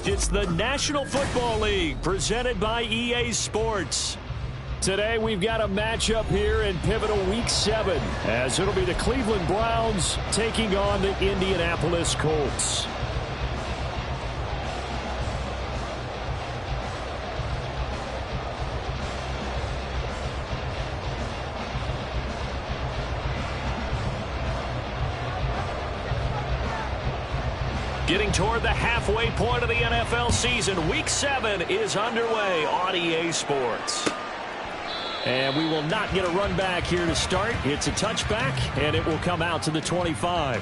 It's the National Football League presented by EA Sports. Today we've got a matchup here in pivotal Week 7 as it'll be the Cleveland Browns taking on the Indianapolis Colts. Getting toward the halfway point of the NFL season, Week 7 is underway on EA Sports. And we will not get a run back here to start. It's a touchback, and it will come out to the 25.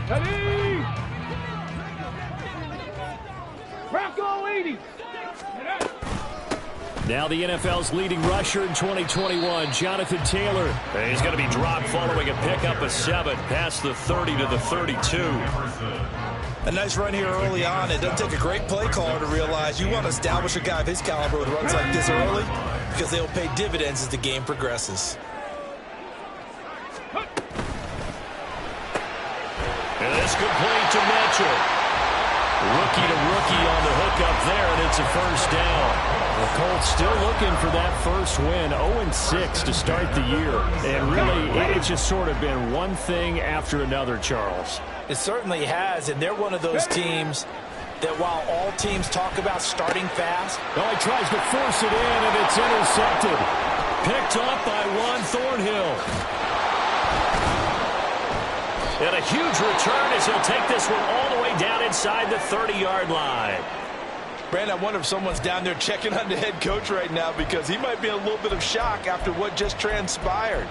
Ready! Rocco 80! Now the NFL's leading rusher in 2021, Jonathan Taylor. He's going to be dropped following a pickup of 7 past the 30 to the 32. A nice run here early on. It doesn't take a great play caller to realize you want to establish a guy of his caliber with runs like this early because they'll pay dividends as the game progresses. And this complete to Mitchell. Rookie to rookie on the hookup there, and it's a first down. The Colts still looking for that first win, 0-6 to start the year. And really, it's just sort of been one thing after another, Charles. It certainly has, and they're one of those teams that while all teams talk about starting fast. Oh, he tries to force it in, and it's intercepted. Picked up by Juan Thornhill. And a huge return as he'll take this one all the way down inside the 30-yard line. Brandon, I wonder if someone's down there checking on the head coach right now because he might be in a little bit of shock after what just transpired.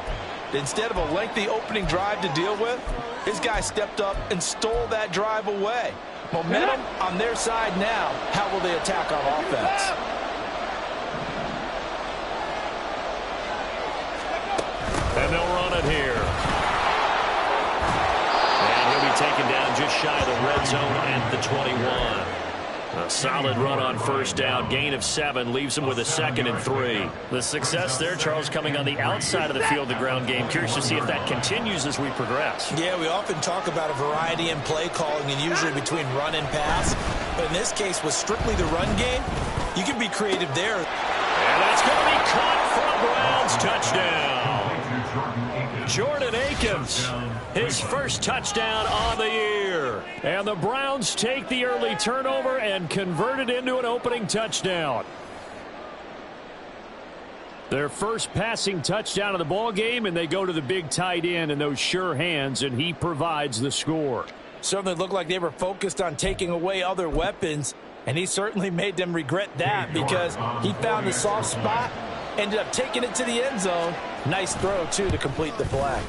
Instead of a lengthy opening drive to deal with, his guy stepped up and stole that drive away. Momentum on their side now. How will they attack on offense? And they'll run it here. Taken down just shy of the red zone at the 21. A solid run on first down. Gain of 7 leaves him with a 2nd and 3. The success there, Charles, coming on the outside of the field, the ground game. Curious to see if that continues as we progress. Yeah, we often talk about a variety in play calling and usually between run and pass. But in this case, with strictly the run game, you can be creative there. And that's going to be caught for a Browns touchdown. Jordan Akins, his first touchdown on the year. And the Browns take the early turnover and convert it into an opening touchdown. Their first passing touchdown of the ball game, and they go to the big tight end and those sure hands, and he provides the score. Certainly looked like they were focused on taking away other weapons, and he certainly made them regret that because he found the soft spot, ended up taking it to the end zone. Nice throw, too, to complete the play.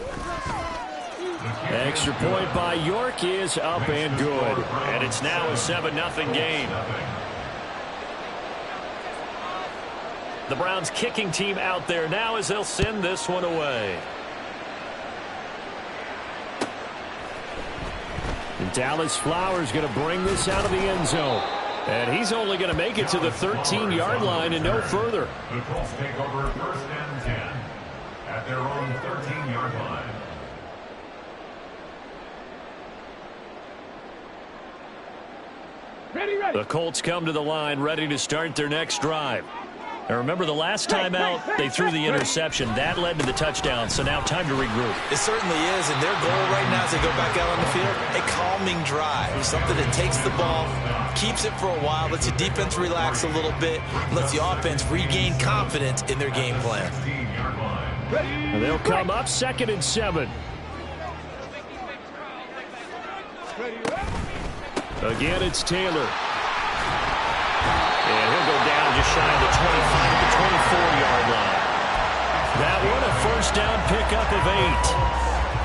Extra point by York is up and good. And it's now a 7-0 game. The Browns kicking team out there now as they'll send this one away. And Dallas Flowers going to bring this out of the end zone. And he's only going to make it to the 13-yard line and no further. The Colts take over 1st and 10 at their own 13-yard line. Ready. The Colts come to the line ready to start their next drive. Now remember, the last time out, they threw the interception. That led to the touchdown, so now time to regroup. It certainly is, and their goal right now as they go back out on the field, a calming drive, something that takes the ball, keeps it for a while, lets the defense relax a little bit, and lets the offense regain confidence in their game plan. And they'll come up 2nd and 7. Again, it's Taylor. And he'll go down just shy of the 25 at the 24-yard line. That one, a first down pickup of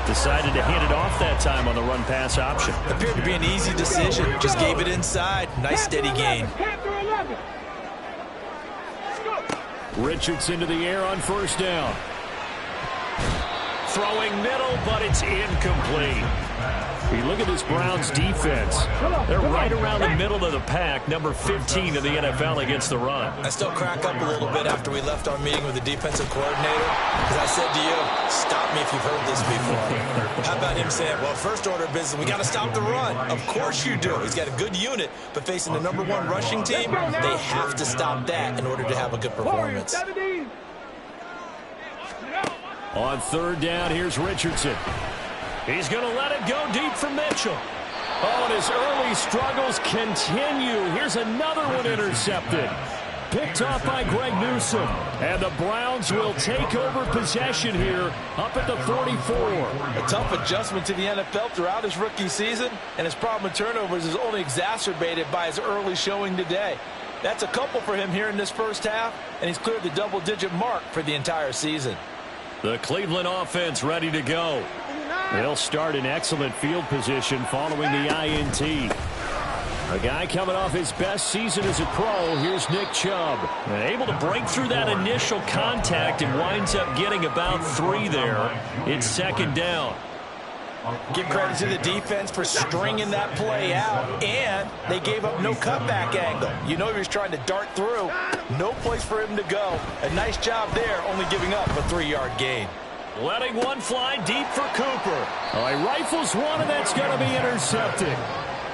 8. Decided to hand it off that time on the run-pass option. Appeared to be an easy decision. Just gave it inside. Nice steady gain. Richardson to the air on first down. Throwing middle, but it's incomplete. You look at this Browns defense. They're right around the middle of the pack, number 15 in the NFL against the run. I still crack up a little bit after we left our meeting with the defensive coordinator, because I said to you, stop me if you've heard this before. How about him saying, well, first order of business, we got to stop the run. Of course you do. He's got a good unit, but facing the number 1 rushing team, they have to stop that in order to have a good performance. On 3rd down, here's Richardson. He's going to let it go deep for Mitchell. Oh, and his early struggles continue. Here's another one intercepted. Picked off by Greg Newsome. And the Browns will take over possession here up at the 44. A tough adjustment to the NFL throughout his rookie season, and his problem with turnovers is only exacerbated by his early showing today. That's a couple for him here in this first half, and he's cleared the double-digit mark for the entire season. The Cleveland offense ready to go. They'll start in excellent field position following the INT. A guy coming off his best season as a pro, here's Nick Chubb. And able to break through that initial contact and winds up getting about 3 there. It's 2nd down. Give credit to the defense for stringing that play out, and they gave up no cutback angle. You know he was trying to dart through. No place for him to go. A nice job there, only giving up a 3-yard gain. Letting one fly deep for Cooper. Oh, he rifles one, and that's going to be intercepted.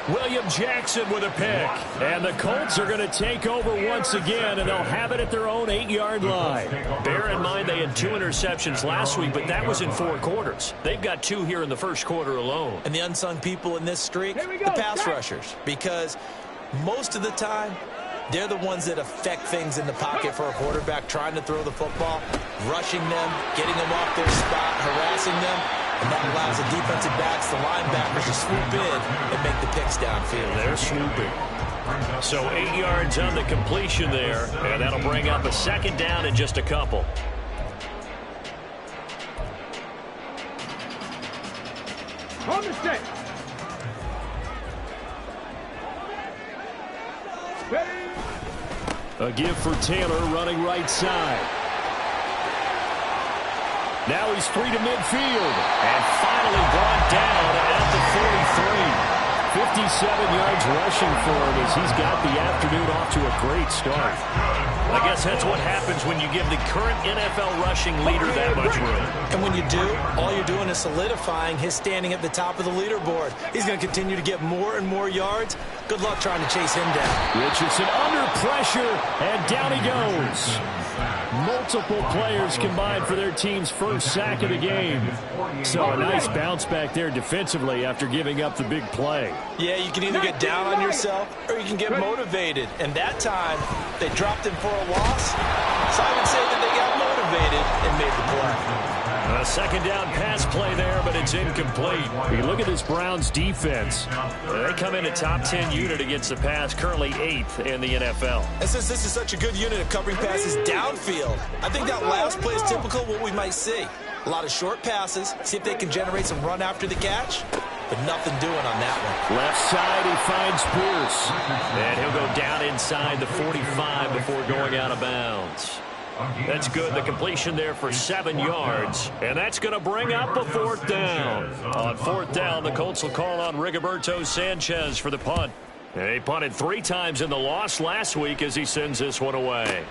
William Jackson with a pick. And the Colts are going to take over once again, and they'll have it at their own 8-yard line. Bear in mind they had 2 interceptions last week, but that was in 4 quarters. They've got 2 here in the first quarter alone. And the unsung people in this streak, the pass rushers, because most of the time, they're the ones that affect things in the pocket for a quarterback trying to throw the football, rushing them, getting them off their spot, harassing them, and that allows the defensive backs, the linebackers to swoop in and make the picks downfield. They're swooping. So 8 yards on the completion there, and that'll bring up a 2nd down in just a couple. On the stick. A give for Taylor running right side. Now he's free to midfield. And finally brought down at the 43. 57 yards rushing for him as he's got the afternoon off to a great start. I guess that's what happens when you give the current NFL rushing leader that much room. And when you do, all you're doing is solidifying his standing at the top of the leaderboard. He's going to continue to get more and more yards. Good luck trying to chase him down. Richardson under pressure, and down he goes. Multiple players combined for their team's first sack of the game. So a nice bounce back there defensively after giving up the big play. Yeah, you can either get down on yourself or you can get motivated. And that time, they dropped him for a loss. So I would say that they got motivated and made the play. A 2nd down pass play there, but it's incomplete. You look at this Browns defense. They come in a top 10 unit against the pass, currently 8th in the NFL. And since this is such a good unit of covering passes downfield, I think that last play is typical of what we might see. A lot of short passes, see if they can generate some run after the catch, but nothing doing on that one. Left side, he finds Pierce. And he'll go down inside the 45 before going out of bounds. That's good. The completion there for 7 yards. And that's going to bring up a 4th down. On 4th down, the Colts will call on Rigoberto Sanchez for the punt. And he punted 3 times in the loss last week as he sends this one away.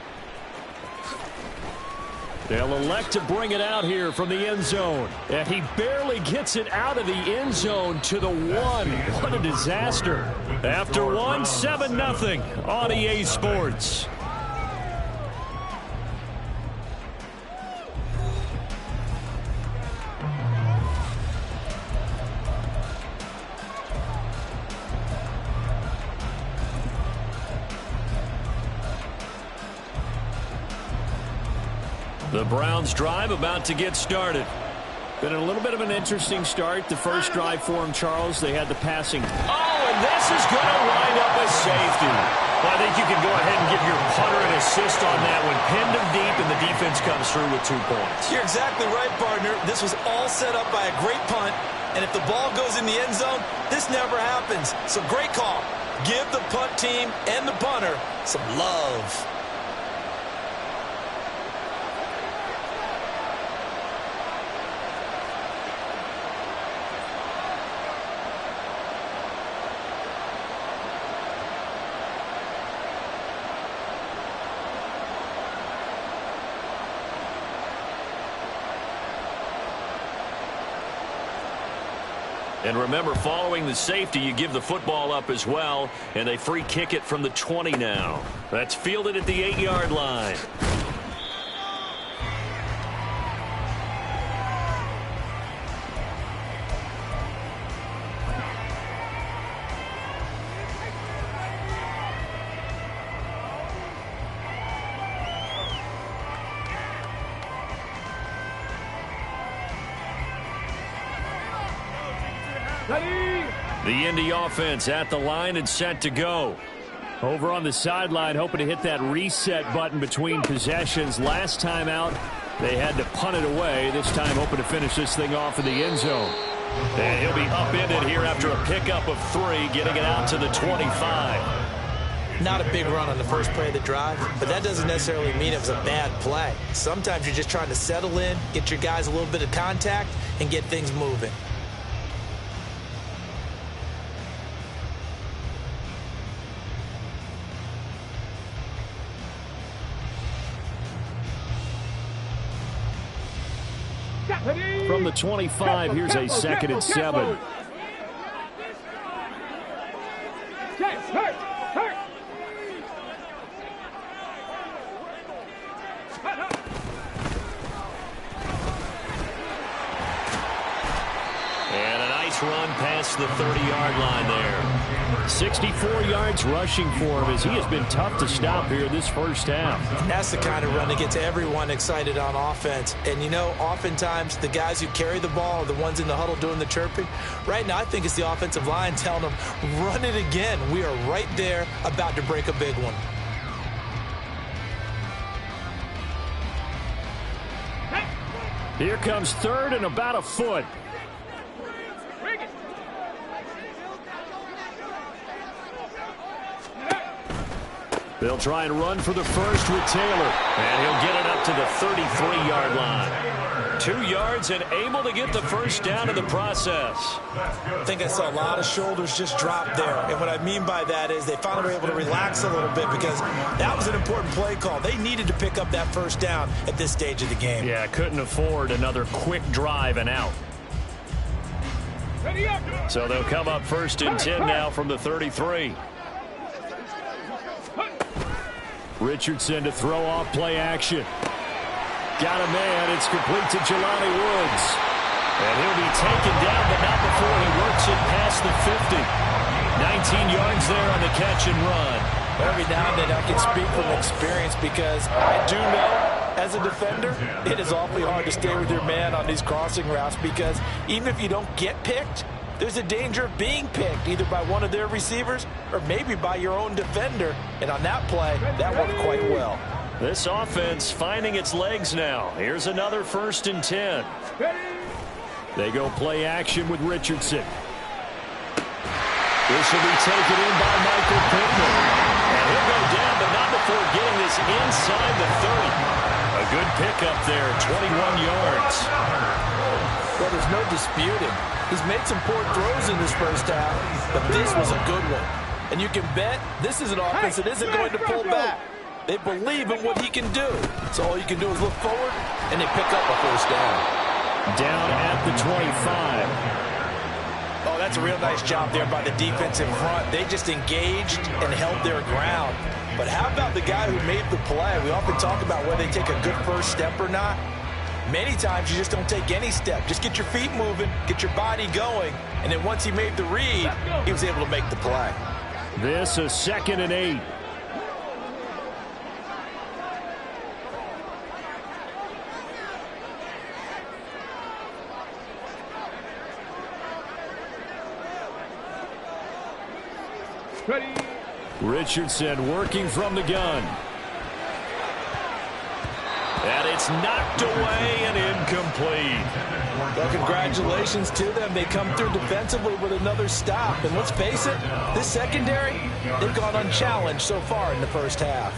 They'll elect to bring it out here from the end zone. And he barely gets it out of the end zone to the 1. What a disaster. After 1, 7-0 on EA Sports. The Browns drive about to get started. Been a little bit of an interesting start. The first drive for him, Charles, they had the passing. Oh, and this is going to wind up a safety. Well, I think you can go ahead and give your punter an assist on that one. Pinned him deep, and the defense comes through with 2 points. You're exactly right, partner. This was all set up by a great punt, and if the ball goes in the end zone, this never happens. So great call. Give the punt team and the punter some love. And remember, following the safety, you give the football up as well, and they free kick it from the 20 now. That's fielded at the 8-yard line. The Indy offense at the line and set to go. Over on the sideline, hoping to hit that reset button between possessions. Last time out, they had to punt it away. This time, hoping to finish this thing off in the end zone. And he'll be upended here after a pickup of 3, getting it out to the 25. Not a big run on the first play of the drive, but that doesn't necessarily mean it was a bad play. Sometimes you're just trying to settle in, get your guys a little bit of contact, and get things moving. From the 25, here's a 2nd and 7. And a nice run past the 30-yard line there. 64 yards rushing for him as he has been tough to stop here this first half. That's the kind of run that gets everyone excited on offense. And, you know, oftentimes the guys who carry the ball are the ones in the huddle doing the chirping. Right now, I think it's the offensive line telling them, run it again. We are right there about to break a big one. Here comes 3rd and about a foot. They'll try and run for the first with Taylor. And he'll get it up to the 33-yard line. 2 yards and able to get the first down in the process. I think I saw a lot of shoulders just drop there. And what I mean by that is they finally were able to relax a little bit because that was an important play call. They needed to pick up that first down at this stage of the game. Yeah, couldn't afford another quick drive and out. So they'll come up 1st and 10 now from the 33. Richardson to throw off play action. Got a man. It's complete to Jelani Woods. And he'll be taken down, but not before he works it past the 50. 19 yards there on the catch and run. Every now and then I can speak from experience because I do know as a defender it is awfully hard to stay with your man on these crossing routes because even if you don't get picked, there's a danger of being picked either by one of their receivers or maybe by your own defender. And on that play, that worked quite well. This offense finding its legs now. Here's another 1st and 10. They go play action with Richardson. This will be taken in by Michael Pittman. And he'll go down, but not before getting this inside the 30. A good pickup there, 21 yards. Well, there's no disputing. He's made some poor throws in this first half, but this was a good one. And you can bet this is an offense that isn't going to pull back. They believe in what he can do. So all you can do is look forward, and they pick up a first down. Down at the 25. Oh, that's a real nice job there by the defense in front. They just engaged and held their ground. But how about the guy who made the play? We often talk about whether they take a good first step or not. Many times you just don't take any step. Just get your feet moving, get your body going, and then once he made the read, he was able to make the play. This is 2nd and 8. Ready. Richardson working from the gun. And it's knocked away and incomplete. Well, congratulations to them. They come through defensively with another stop. And let's face it, this secondary, they've gone unchallenged so far in the first half.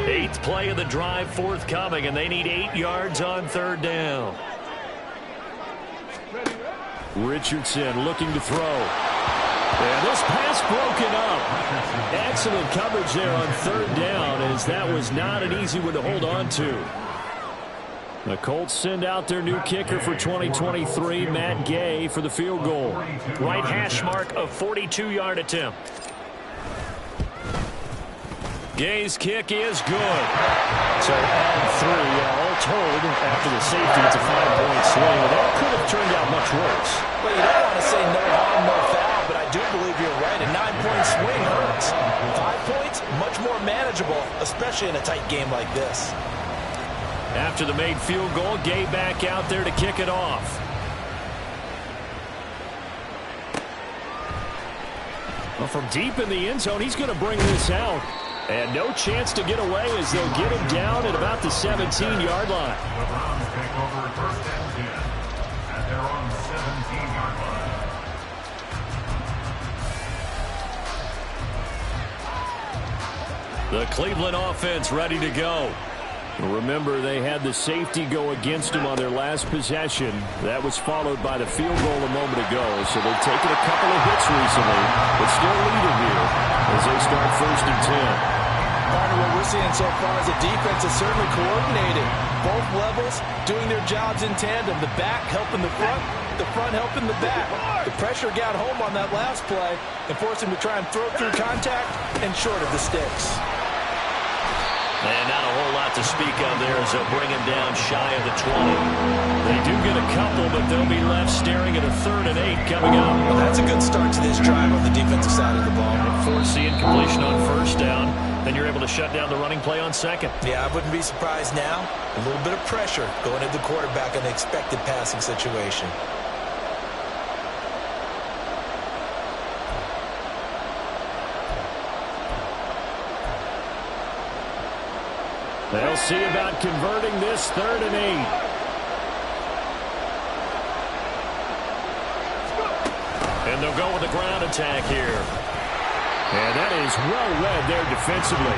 Eighth play of the drive forthcoming, and they need 8 yards on third down. Richardson looking to throw. And this pass broken up. Excellent coverage there on third down, as that was not an easy one to hold on to. The Colts send out their new kicker for 2023, Matt Gay, for the field goal. Right hash mark of 42-yard attempt. Gay's kick is good. So add 3, all told, after the safety, it's a 5-point swing. That could have turned out much worse. Well, you don't want to say no harm, no foul, but I do believe you're right. A 9-point swing hurts. 5 points, much more manageable, especially in a tight game like this. After the made field goal, Gay back out there to kick it off. Well, from deep in the end zone, he's going to bring this out. And no chance to get away as they'll get him down at about the 17-yard line. The Browns take over first and 10 at their own 17-yard line. The Cleveland offense ready to go. Remember, they had the safety go against them on their last possession. That was followed by the field goal a moment ago. So they've taken a couple of hits recently, but still leading here as they start first and 10. Partner, what we're seeing so far is the defense is certainly coordinated. Both levels doing their jobs in tandem. The back helping the front helping the back. The pressure got home on that last play and forced him to try and throw through contact and short of the sticks. And not a whole lot to speak of there as they'll bring him down shy of the 20. They do get a couple, but they'll be left staring at a 3rd and 8 coming up. Well, that's a good start to this drive on the defensive side of the ball. Force the incompletion on first down, then you're able to shut down the running play on second. Yeah, I wouldn't be surprised now. A little bit of pressure going at the quarterback in the expected passing situation. They'll see about converting this 3rd and 8. And they'll go with the ground attack here. And that is well read there defensively.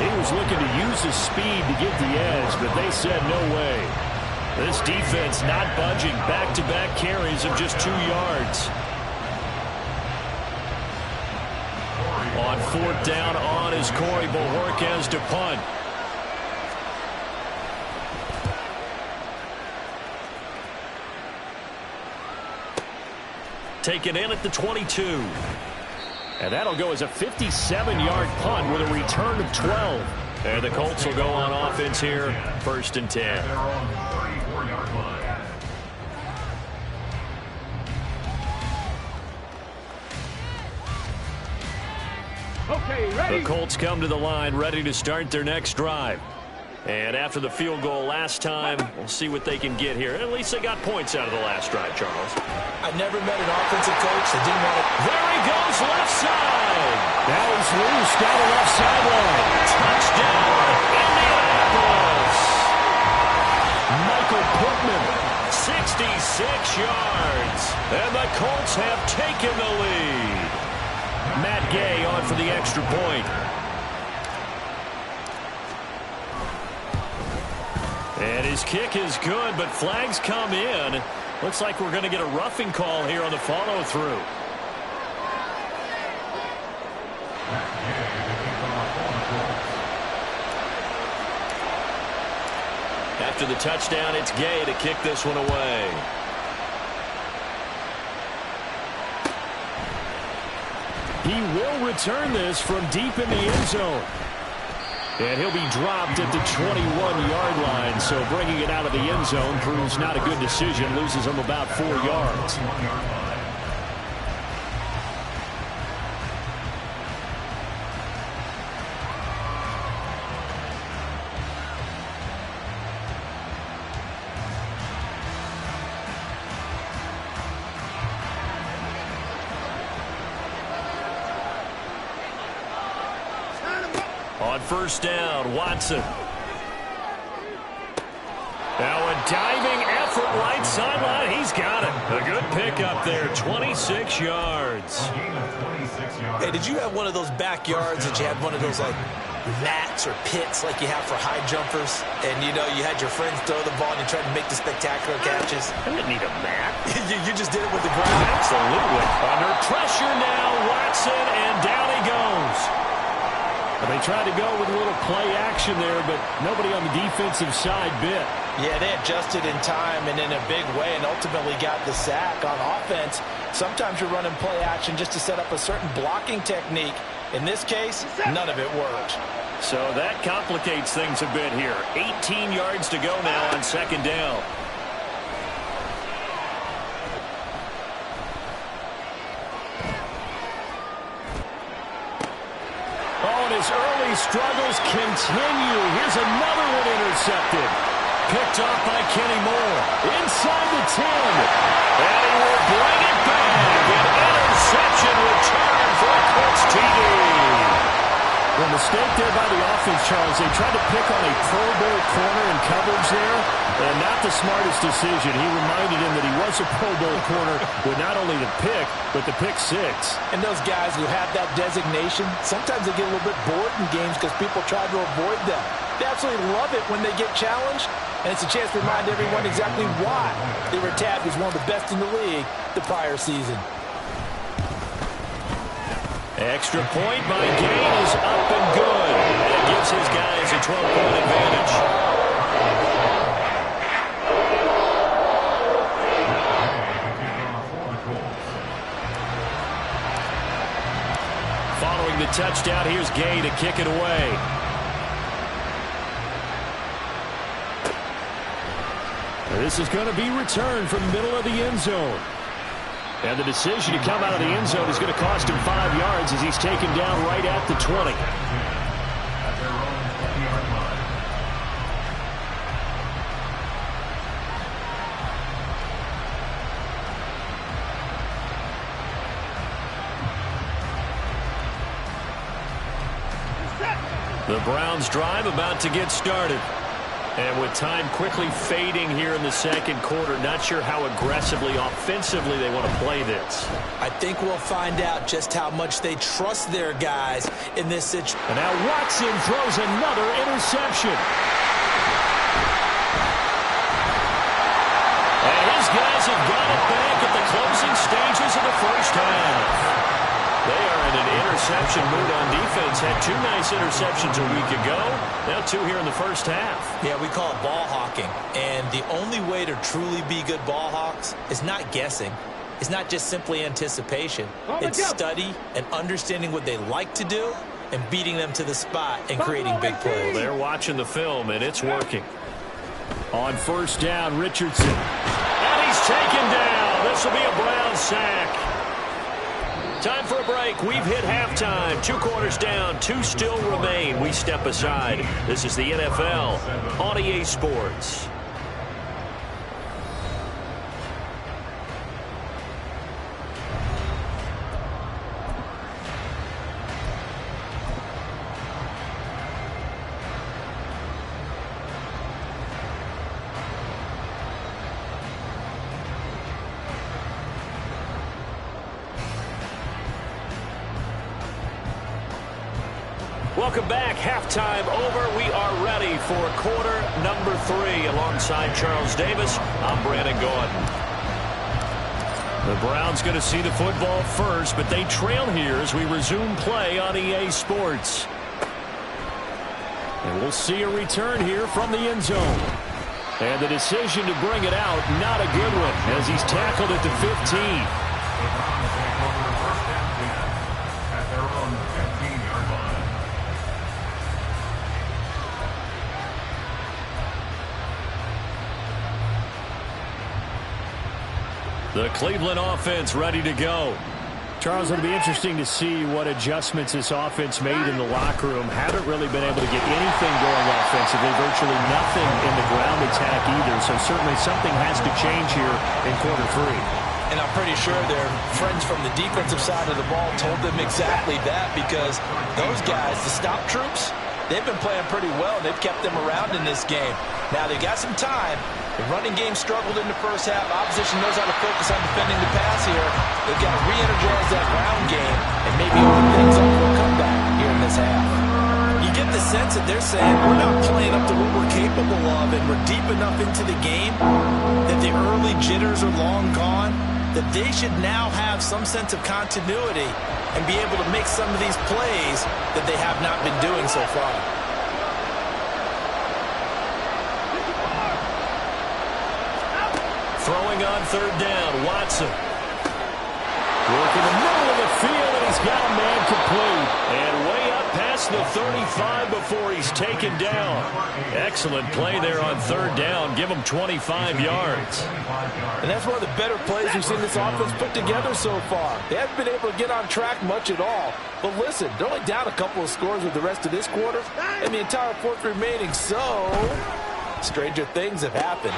He was looking to use his speed to get the edge, but they said no way. This defense not budging. Back-to-back carries of just 2 yards. On 4th down on is Corey Bojorquez to punt. Taken in at the 22. And that'll go as a 57-yard punt with a return of 12. And the Colts will go on offense here, 1st and 10. Their own 34-yard line. Okay, ready. The Colts come to the line, ready to start their next drive. And after the field goal last time, we'll see what they can get here. At least they got points out of the last drive, Charles. I've never met an offensive coach that didn't want to... There he goes, left side. Now he's loose down the left sideline. Touchdown, Indianapolis. Michael Pittman, 66 yards. And the Colts have taken the lead. Matt Gay on for the extra point. And his kick is good, but flags come in. Looks like we're going to get a roughing call here on the follow-through. After the touchdown, it's Gay to kick this one away. He will return this from deep in the end zone. And he'll be dropped at the 21-yard line, so bringing it out of the end zone proves not a good decision, loses him about 4 yards. On first down, Watson. Now a diving effort right sideline. He's got it. A good pickup there, 26 yards. Hey, did you have one of those backyards that you had one of those like mats or pits like you have for high jumpers? And, you know, you had your friends throw the ball and you tried to make the spectacular catches? I didn't need a mat. you just did it with the ground? Absolutely. Under pressure now, Watson, and down he goes. They tried to go with a little play action there, but nobody on the defensive side bit. Yeah, they adjusted in time and in a big way and ultimately got the sack. On offense, sometimes you're running play action just to set up a certain blocking technique. In this case, none of it worked. So that complicates things a bit here. 18 yards to go now on second down. Oh, and his early struggles continue. Here's another one intercepted. Picked off by Kenny Moore. Inside the 10. And he will bring it back. An interception return for a Colts TD. The mistake there by the offense, Charles. They tried to pick on a Pro Bowl corner in coverage there, and not the smartest decision. He reminded him that he was a Pro Bowl corner with not only the pick, but the pick six. And those guys who have that designation, sometimes they get a little bit bored in games because people try to avoid them. They absolutely love it when they get challenged, and it's a chance to remind everyone exactly why they were tagged as one of the best in the league the prior season. Extra point by Gain is up and good. It gives his guys a 12-point advantage. Following the touchdown, here's Gay to kick it away. This is going to be returned from the middle of the end zone. And the decision to come out of the end zone is going to cost him 5 yards as he's taken down right at the 20. At their own 20-yard line. The Browns drive about to get started. And with time quickly fading here in the second quarter, not sure how aggressively, offensively they want to play this. I think we'll find out just how much they trust their guys in this situation. And now Watson throws another interception. And his guys have got it back at the closing stages of the first half. They are in an interception mood on defense. Had 2 nice interceptions a week ago. Now 2 here in the first half. Yeah, we call it ball hawking. And the only way to truly be good ball hawks is not guessing. It's not just simply anticipation. It's study and understanding what they like to do and beating them to the spot and creating big plays. Well, they're watching the film, and it's working. On first down, Richardson. And he's taken down. This will be a Brown sack. Time for a break. We've hit halftime. 2 quarters down. 2 still remain. We step aside. This is the NFL on EA Sports. Welcome back. Halftime over. We are ready for quarter number 3. Alongside Charles Davis, I'm Brandon Gordon. The Browns going to see the football first, but they trail here as we resume play on EA Sports. And we'll see a return here from the end zone. And the decision to bring it out, not a good one, as he's tackled at the 15. At their own 15-yard line. The Cleveland offense ready to go. Charles, it'll be interesting to see what adjustments this offense made in the locker room. Haven't really been able to get anything going offensively, virtually nothing in the ground attack either. So certainly something has to change here in quarter 3. And I'm pretty sure their friends from the defensive side of the ball told them exactly that, because those guys, the stop troops, they've been playing pretty well, and they've kept them around in this game. Now, they've got some time. The running game struggled in the first half. Opposition knows how to focus on defending the pass here. They've got to re-energize that ground game and maybe open things up for a comeback here in this half. You get the sense that they're saying we're not playing up to what we're capable of, and we're deep enough into the game that the early jitters are long gone, that they should now have some sense of continuity and be able to make some of these plays that they have not been doing so far. Throwing on third down, Watson. Working the middle of the field, and he's got a man complete. And way up past the 35 before he's taken down. Excellent play there on third down. Give him 25 yards. And that's one of the better plays we've seen this offense put together so far. They haven't been able to get on track much at all. But listen, they're only down a couple of scores with the rest of this quarter and the entire fourth remaining. So, stranger things have happened.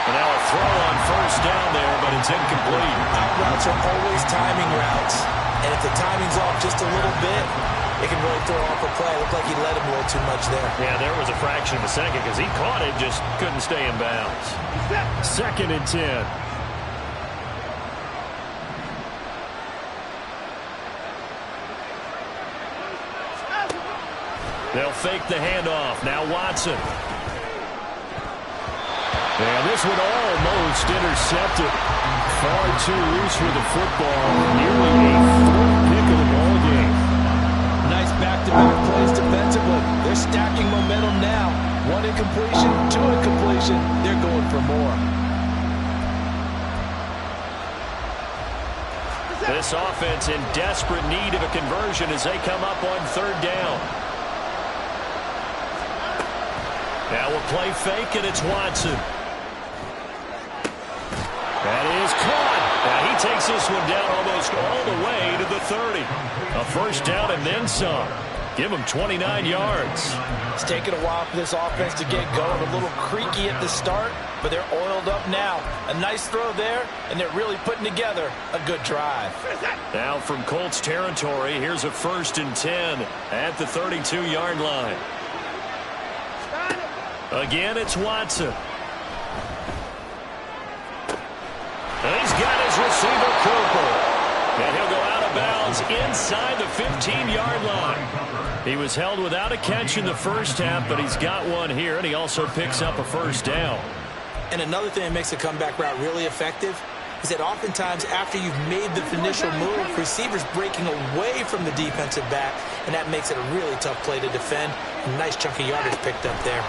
And now a throw on first down there, but it's incomplete. Out routes are always timing routes. And if the timing's off just a little bit, it can really throw off a play. Looked like he let him a little too much there. Yeah, there was a fraction of a second because he caught it, just couldn't stay in bounds. 2nd and 10. They'll fake the handoff. Now Watson. And this one almost intercepted. Far too loose with the football. Nearly a 4th pick of the ball game. Nice back-to-back plays defensively. They're stacking momentum now. 1 incompletion, 2 incompletion. They're going for more. This offense in desperate need of a conversion as they come up on third down. Now we'll play fake, and it's Watson. That is caught. Now he takes this one down almost all the way to the 30. A first down and then some. Give him 29 yards. It's taken a while for this offense to get going. A little creaky at the start, but they're oiled up now. A nice throw there, and they're really putting together a good drive. Now from Colts territory, here's a 1st and 10 at the 32-yard line. Again, it's Watson. And he's got his receiver, Cooper. And he'll go out of bounds inside the 15-yard line. He was held without a catch in the first half, but he's got one here, and he also picks up a first down. And another thing that makes a comeback route really effective is that oftentimes after you've made the initial move, receivers breaking away from the defensive back, and that makes it a really tough play to defend. A nice chunk of yardage picked up there.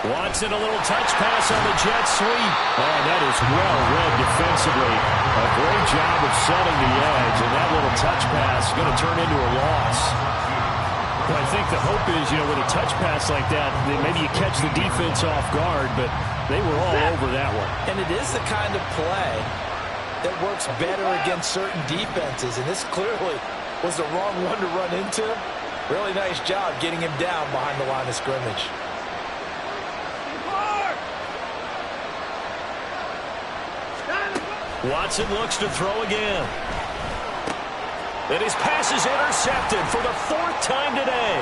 Watson, a little touch pass on the jet sweep. Oh, that is well read defensively. A great job of setting the edge, and that little touch pass is going to turn into a loss. Well, I think the hope is, with a touch pass like that, maybe you catch the defense off guard, but they were all over that one. And it is the kind of play that works better against certain defenses, and this clearly was the wrong one to run into. Really nice job getting him down behind the line of scrimmage. Watson looks to throw again. And his pass is intercepted for the 4th time today.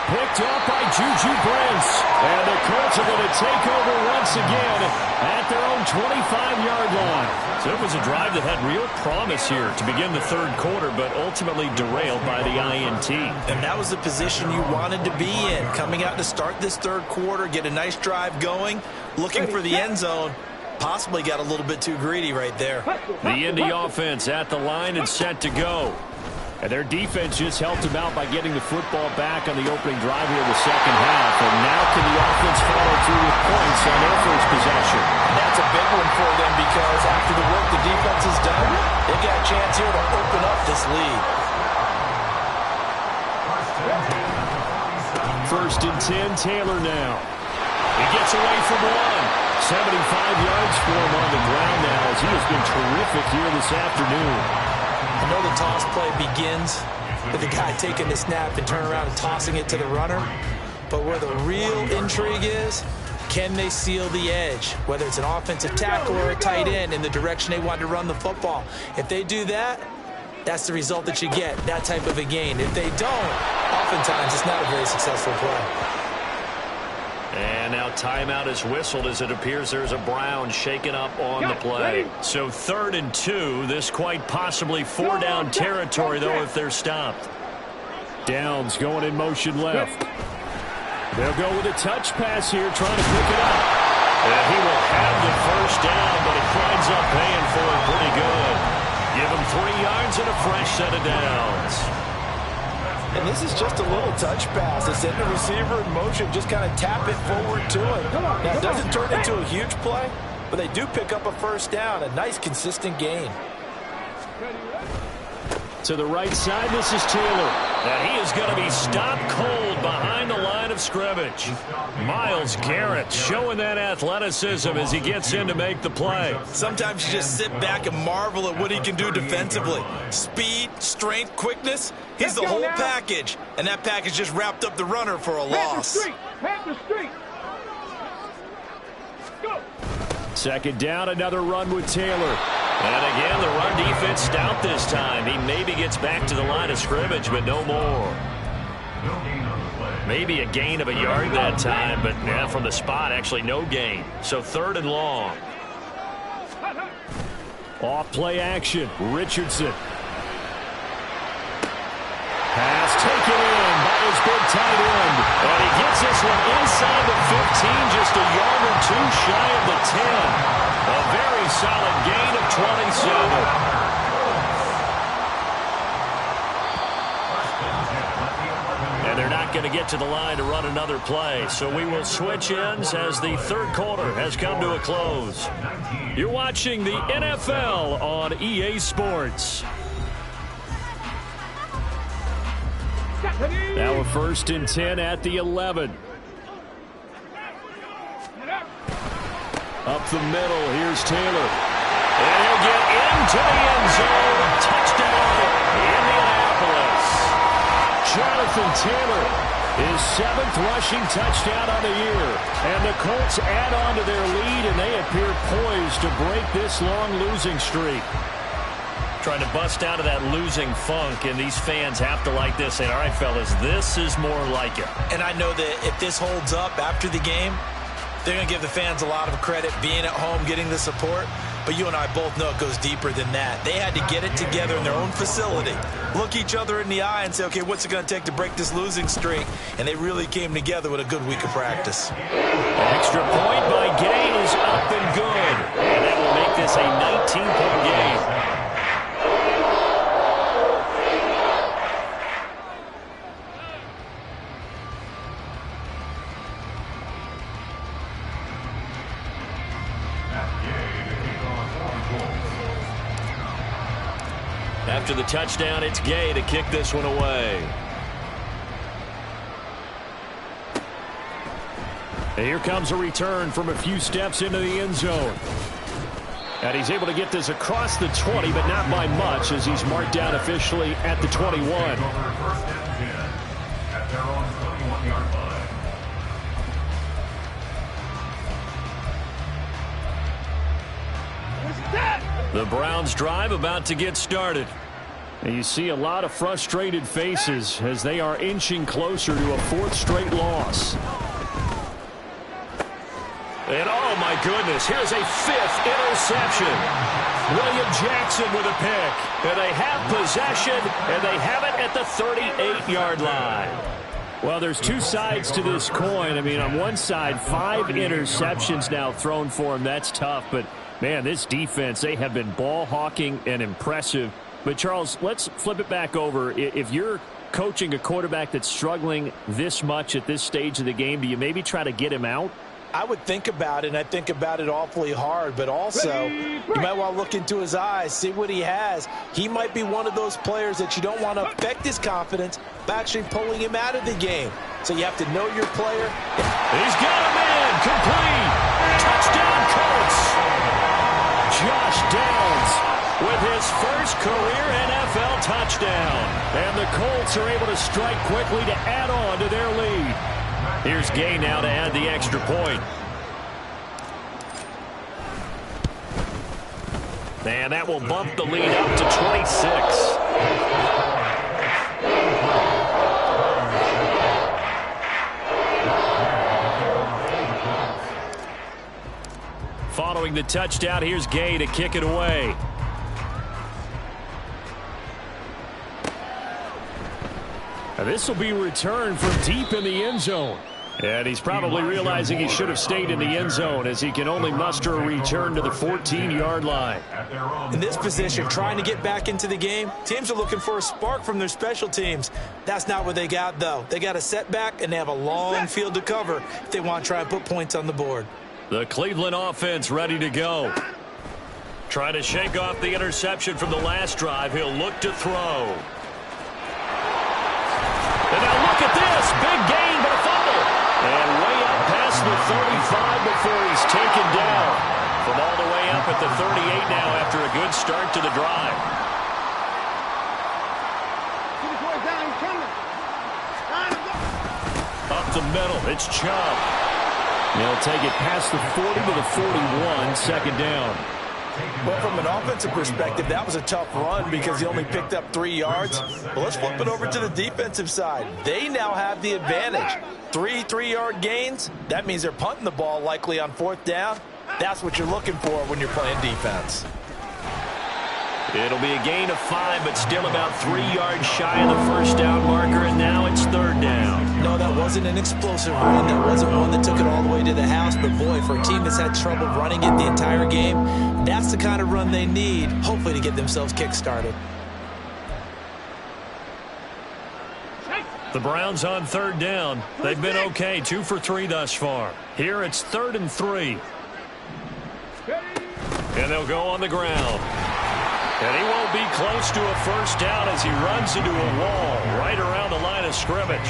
Picked up by Juju Brents. And the Colts are going to take over once again at their own 25-yard line. So it was a drive that had real promise here to begin the 3rd quarter, but ultimately derailed by the INT. And that was the position you wanted to be in. Coming out to start this 3rd quarter, get a nice drive going, looking for the end zone. Possibly got a little bit too greedy right there. The Indy offense at the line and set to go. And their defense just helped them out by getting the football back on the opening drive here in the 2nd half. And now can the offense follow through with points on their first possession? That's a big one for them because after the work the defense has done, they've got a chance here to open up this lead. 1st and 10, Taylor now. He gets away from one. 75 yards for him on the ground now as he has been terrific here this afternoon. I know the toss play begins with the guy taking the snap and turning around and tossing it to the runner. But where the real intrigue is, can they seal the edge? Whether it's an offensive tackle or a tight end in the direction they want to run the football. If they do that, that's the result that you get, that type of a gain. If they don't, oftentimes it's not a very successful play. And now timeout is whistled as it appears there's a Brown shaken up on the play. So 3rd and 2. This quite possibly 4-down territory, though, if they're stopped. Downs going in motion left. They'll go with a touch pass here, trying to pick it up. And he will have the first down, but it winds up paying for it pretty good. Give him 3 yards and a fresh set of downs. And this is just a little touch pass. They send the receiver in motion, just kind of tap it forward to him. Now, it doesn't turn into a huge play, but they do pick up a first down. A nice, consistent gain. To the right side, this is Taylor. And he is going to be stopped cold behind the line of scrimmage. Myles Garrett showing that athleticism as he gets in to make the play. Sometimes you just sit back and marvel at what he can do defensively. Speed, strength, quickness. He's the whole package. And that package just wrapped up the runner for a loss. Second down, another run with Taylor. And again, the run defense stout this time. He maybe gets back to the line of scrimmage, but no more. Maybe a gain of a yard that time, but yeah, from the spot, actually no gain. So 3rd and long. Off play action, Richardson. Pass taken in by his big tight end. And he gets this one inside the 15, just a yard or 2 shy of the 10. A very solid gain of 27. And they're not going to get to the line to run another play. So we will switch ends as the 3rd quarter has come to a close. You're watching the NFL on EA Sports. Now a 1st and 10 at the 11. Up the middle, here's Taylor. And he'll get into the end zone. Touchdown, Indianapolis. Jonathan Taylor, his 7th rushing touchdown on the year. And the Colts add on to their lead, and they appear poised to break this long losing streak. Trying to bust out of that losing funk, and these fans have to like this. And all right, fellas, this is more like it. And I know that if this holds up after the game, they're going to give the fans a lot of credit, being at home, getting the support. But you and I both know it goes deeper than that. They had to get it together in their own facility, look each other in the eye and say, okay, what's it going to take to break this losing streak? And they really came together with a good week of practice. Extra point by Gay is up and good. And that will make this a 19-point game. After the touchdown, it's Gay to kick this one away. And here comes a return from a few steps into the end zone. And he's able to get this across the 20, but not by much, as he's marked down officially at the 21. At their own 21-yard line. The Browns drive about to get started. And you see a lot of frustrated faces as they are inching closer to a 4th straight loss. And oh my goodness, here's a 5th interception. William Jackson with a pick. And they have possession, and they have it at the 38-yard line. Well, there's 2 sides to this coin. I mean, on one side, 5 interceptions now thrown for him. That's tough, but man, this defense, they have been ball hawking and impressive. But, Charles, let's flip it back over. If you're coaching a quarterback that's struggling this much at this stage of the game, do you maybe try to get him out? I would think about it, and I think about it awfully hard. But also, you might want to look into his eyes, see what he has. He might be one of those players that you don't want to affect his confidence by actually pulling him out of the game. So you have to know your player. He's got him in. Complete. Touchdown, Colts. Josh Downs with his first career NFL touchdown. And the Colts are able to strike quickly to add on to their lead. Here's Gay now to add the extra point. And that will bump the lead up to 26. to touchdown. Here's Gay to kick it away. This will be returned from deep in the end zone. And he's probably realizing he should have stayed in the end zone as he can only muster a return to the 14-yard line. In this position, trying to get back into the game, teams are looking for a spark from their special teams. That's not what they got, though. They got a setback, and they have a long field to cover if they want to try and put points on the board. The Cleveland offense ready to go. Trying to shake off the interception from the last drive. He'll look to throw. And now look at this. Big gain, but a fumble. And way up past the 35 before he's taken down. From all the way up at the 38 now after a good start to the drive. Up the middle, it's Chubb. They'll take it past the 40 to the 41, second down. Well, from an offensive perspective, that was a tough run because he only picked up 3 yards. But let's flip it over to the defensive side. They now have the advantage. 3 3-yard gains. That means they're punting the ball likely on 4th down. That's what you're looking for when you're playing defense. It'll be a gain of 5, but still about 3 yards shy of the first down marker, and now it's 3rd down. No, that wasn't an explosive run. That wasn't one that took it all the way to the house. But, boy, for a team that's had trouble running it the entire game, that's the kind of run they need, hopefully, to get themselves kick-started. The Browns on 3rd down. They've been okay, 2 for 3 thus far. Here it's 3rd and 3. And they'll go on the ground. And he won't be close to a first down as he runs into a wall right around the line of scrimmage.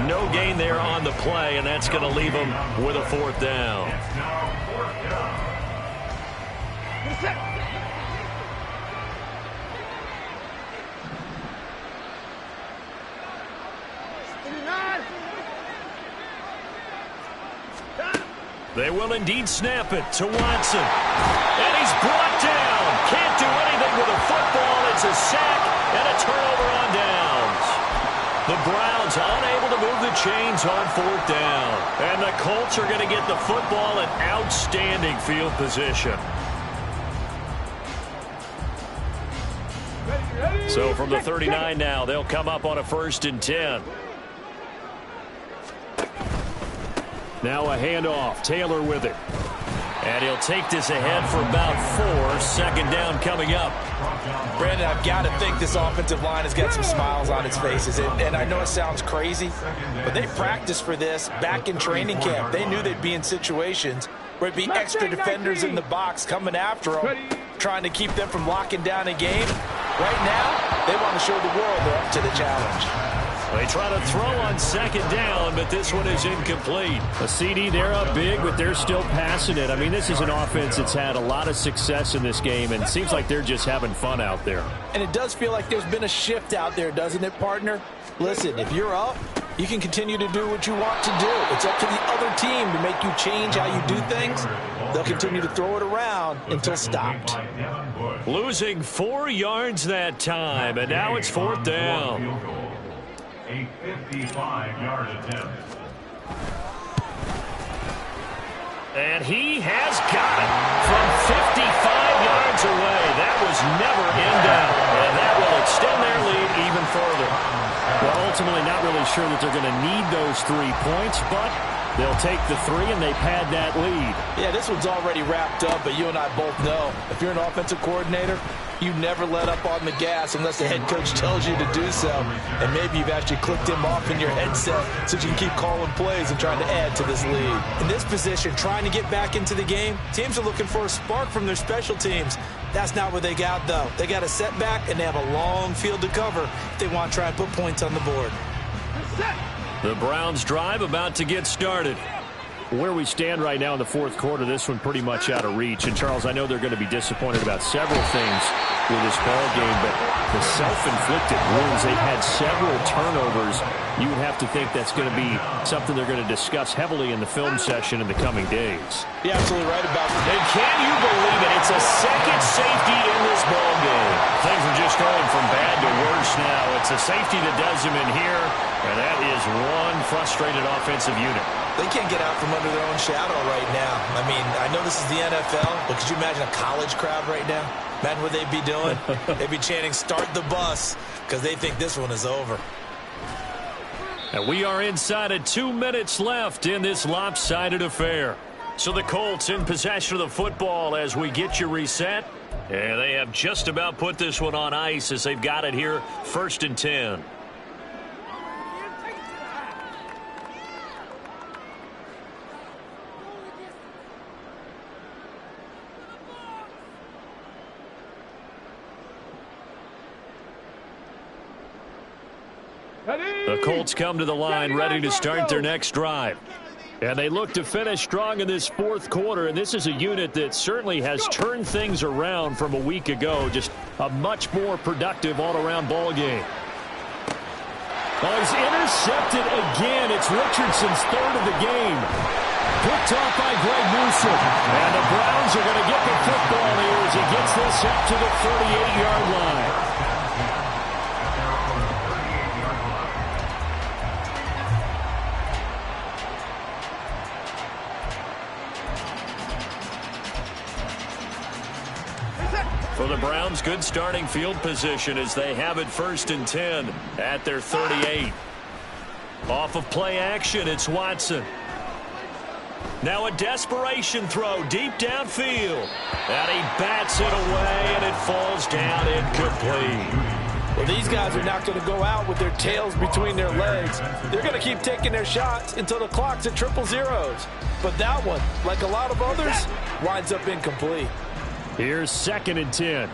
No gain there on the play, and that's going to leave him with a 4th down. They will indeed snap it to Watson. And he's brought down. Can't do anything with a football. It's a sack and a turnover on downs. The Browns unable to move the chains on 4th down. And the Colts are going to get the football in outstanding field position. So from the 39 now, they'll come up on a 1st and 10. Now a handoff. Taylor with it. And he'll take this ahead for about 4. Second down coming up. Brandon, I've got to think this offensive line has got some smiles on its faces. And I know it sounds crazy, but they practiced for this back in training camp. They knew they'd be in situations where it'd be extra defenders in the box coming after them, trying to keep them from locking down a game. Right now, they want to show the world they're up to the challenge. They try to throw on 2nd down, but this one is incomplete. A CD, they're up big, but they're still passing it. I mean, this is an offense that's had a lot of success in this game, and it seems like they're just having fun out there. And it does feel like there's been a shift out there, doesn't it, partner? Listen, if you're up, you can continue to do what you want to do. It's up to the other team to make you change how you do things. They'll continue to throw it around until stopped. Losing 4 yards that time, and now it's 4th down. A 55-yard attempt. And he has got it from 55 yards away. That was never in doubt. And that will extend their lead even further. Well, ultimately not really sure that they're going to need those 3 points, but they'll take the 3 and they pad that lead. Yeah, this one's already wrapped up, but you and I both know if you're an offensive coordinator, you never let up on the gas unless the head coach tells you to do so. And maybe you've actually clicked him off in your headset so you can keep calling plays and trying to add to this lead. In this position, trying to get back into the game, teams are looking for a spark from their special teams. That's not what they got, though. They got a setback, and they have a long field to cover if they want to try and put points on the board. The Browns drive about to get started. Where we stand right now in the 4th quarter, this one pretty much out of reach. And, Charles, I know they're going to be disappointed about several things with this ball game, but the self-inflicted wounds, they've had several turnovers. You would have to think that's going to be something they're going to discuss heavily in the film session in the coming days. You're absolutely right about that. And can you believe it? It's a second safety in this ball game. Things are just going from bad to worse now. It's a safety that does him in here. And that is one frustrated offensive unit. They can't get out from under their own shadow right now. I mean, I know this is the NFL, but could you imagine a college crowd right now? Imagine what they'd be doing. They'd be chanting, "Start the bus," because they think this one is over. And we are inside of 2 minutes left in this lopsided affair. So the Colts in possession of the football as we get you reset. And they have just about put this one on ice as they've got it here, 1st and 10. The Colts come to the line ready to start their next drive. And they look to finish strong in this 4th quarter. And this is a unit that certainly has turned things around from a week ago. Just a much more productive all-around ball game. Oh, he's intercepted again. It's Richardson's 3rd of the game. Picked off by Greg Newsome. And the Browns are going to get the football here as he gets this up to the 38-yard line. For the Browns, good starting field position as they have it 1st and 10 at their 38. Off of play action, it's Watson. Now a desperation throw deep downfield. And he bats it away, and it falls down incomplete. Well, these guys are not going to go out with their tails between their legs. They're going to keep taking their shots until the clock's at 000. But that one, like a lot of others, winds up incomplete. Here's 2nd and 10.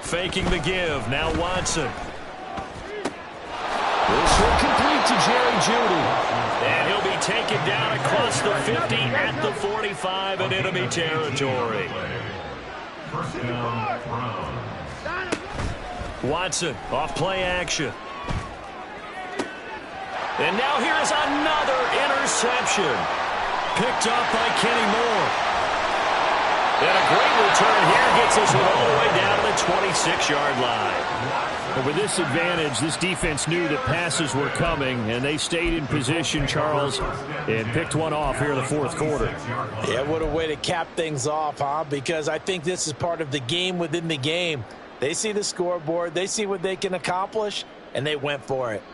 Faking the give. Now Watson. This will complete to Jerry Jeudy. And he'll be taken down across the 50 at the 45 in enemy territory. Watson off play action. And now here is another interception. Picked off by Kenny Moore. And a great return here gets us all the way down to the 26-yard line. But with this advantage, this defense knew that passes were coming, and they stayed in position, Charles, and picked one off here in the 4th quarter. Yeah, what a way to cap things off, huh? Because I think this is part of the game within the game. They see the scoreboard, they see what they can accomplish, and they went for it.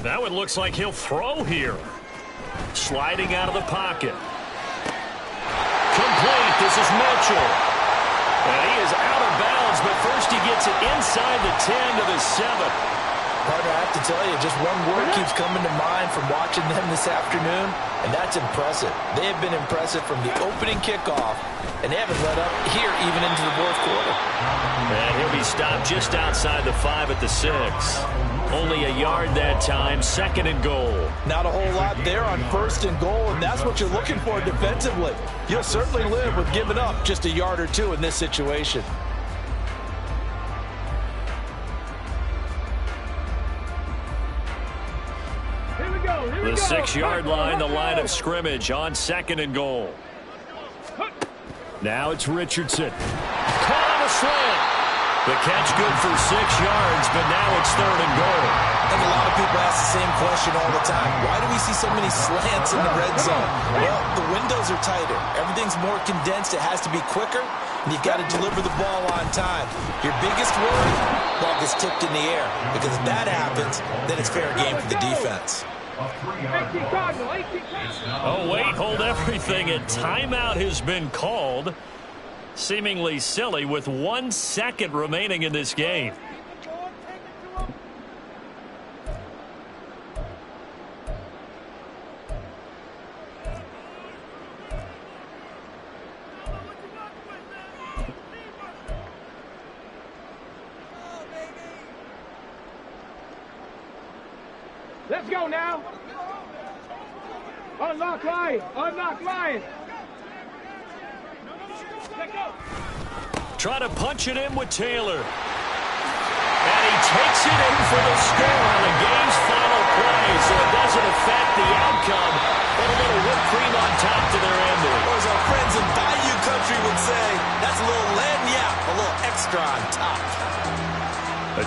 Now it looks like he'll throw here. Sliding out of the pocket. Complete. This is Mitchell. And he is out of bounds, but first he gets it inside the 10 to the 7. Partner, I have to tell you, just one word keeps coming to mind from watching them this afternoon, and that's impressive. They have been impressive from the opening kickoff, and they haven't let up here even into the 4th quarter. And he'll be stopped just outside the 5 at the 6. Only a yard that time, 2nd and goal. Not a whole lot there on 1st and goal, and that's what you're looking for defensively. You'll certainly live with giving up just a yard or two in this situation. The 6-yard line, the line of scrimmage on 2nd and goal. Now it's Richardson. Caught on a slant. The catch good for 6 yards, but now it's 3rd and goal. And a lot of people ask the same question all the time. Why do we see so many slants in the red zone? Well, the windows are tighter. Everything's more condensed. It has to be quicker, and you've got to deliver the ball on time. Your biggest worry, ball gets tipped in the air, because if that happens, then it's fair game for the defense. Oh, wait, hold everything. A timeout has been called. Seemingly silly with 1 second remaining in this game. Let's go now. Unlock line. Unlock line. Try to punch it in with Taylor. And he takes it in for the score on the game's final play, so it doesn't affect the outcome, but a little whipped cream on top to their ending. Those are friends in Bayou say that's a little lagniappe, a little extra on top.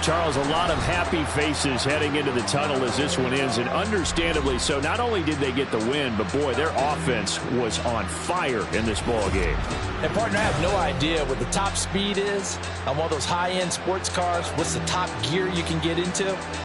Charles, a lot of happy faces heading into the tunnel as this one ends, and understandably so. Not only did they get the win, but boy, their offense was on fire in this ball game. And partner, I have no idea what the top speed is on one of those high-end sports cars. What's the top gear you can get into?